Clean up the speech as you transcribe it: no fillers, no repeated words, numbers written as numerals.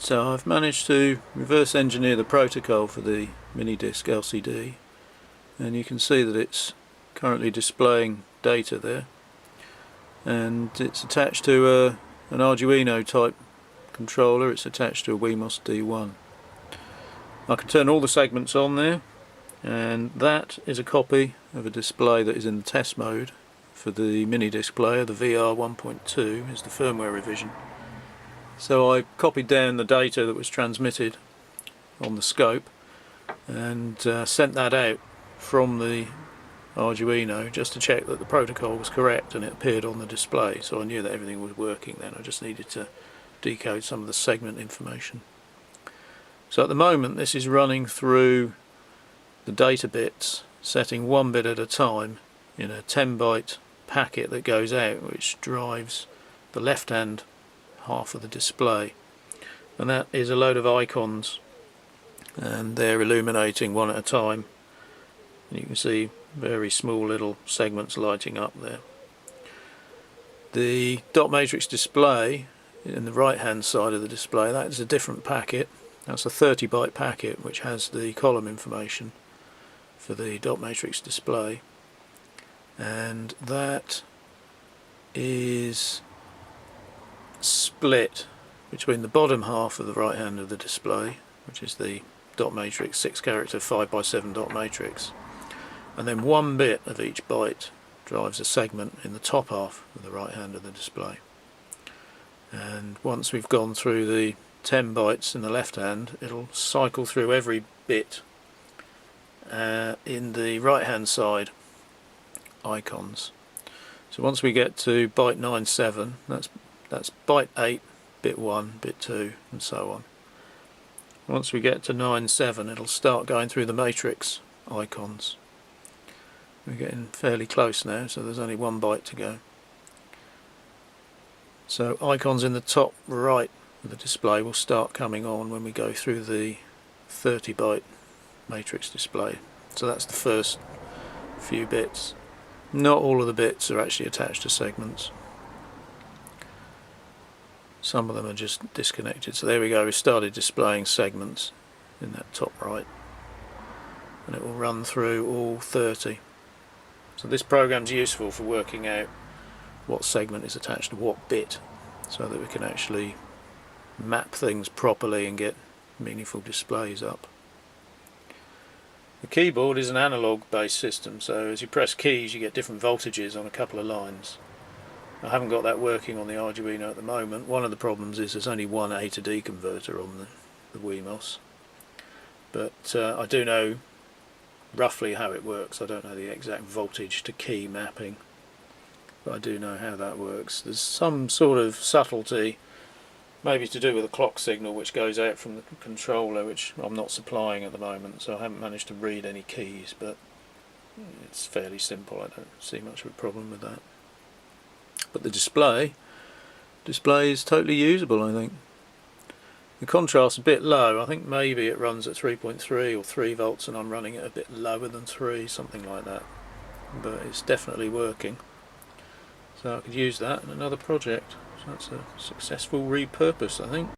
So I've managed to reverse engineer the protocol for the mini disc LCD, and you can see that it's currently displaying data there, and it's attached to an Arduino type controller. It's attached to a Wemos D1. I can turn all the segments on there, and that is a copy of a display that is in the test mode for the mini disc player. The VR 1.2 is the firmware revision. So I copied down the data that was transmitted on the scope and sent that out from the Arduino just to check that the protocol was correct, and it appeared on the display, so I knew that everything was working then. I just needed to decode some of the segment information. So at the moment this is running through the data bits, setting one bit at a time in a 10 byte packet that goes out, which drives the left hand half of the display, and that is a load of icons, and they're illuminating one at a time. You can see very small little segments lighting up there. The dot matrix display in the right hand side of the display, that is a different packet. That's a 30 byte packet which has the column information for the dot matrix display, and that is split between the bottom half of the right hand of the display, which is the dot matrix 6 character 5x7 dot matrix, and then one bit of each byte drives a segment in the top half of the right hand of the display. And once we've gone through the 10 bytes in the left hand, it'll cycle through every bit in the right hand side icons. So once we get to byte 97, that's byte 8, bit 1, bit 2, and so on. Once we get to 97, it'll start going through the matrix icons. We're getting fairly close now, so there's only one byte to go. So icons in the top right of the display will start coming on when we go through the 30 byte matrix display. So that's the first few bits. Not all of the bits are actually attached to segments. Some of them are just disconnected. So there we go, we started displaying segments in that top right, and it will run through all 30. So this program's useful for working out what segment is attached to what bit, so that we can actually map things properly and get meaningful displays up. The keyboard is an analog based system, so as you press keys you get different voltages on a couple of lines. I haven't got that working on the Arduino at the moment. One of the problems is there's only one A to D converter on the Wemos, but I do know roughly how it works. I don't know the exact voltage to key mapping, but I do know how that works. There's some sort of subtlety, maybe to do with a clock signal which goes out from the controller, which I'm not supplying at the moment, so I haven't managed to read any keys, but it's fairly simple. I don't see much of a problem with that. But the display is totally usable, I think. The contrast's a bit low. I think maybe it runs at 3.3 or 3 volts and I'm running it a bit lower than 3, something like that. But it's definitely working. So I could use that in another project. So that's a successful repurpose, I think.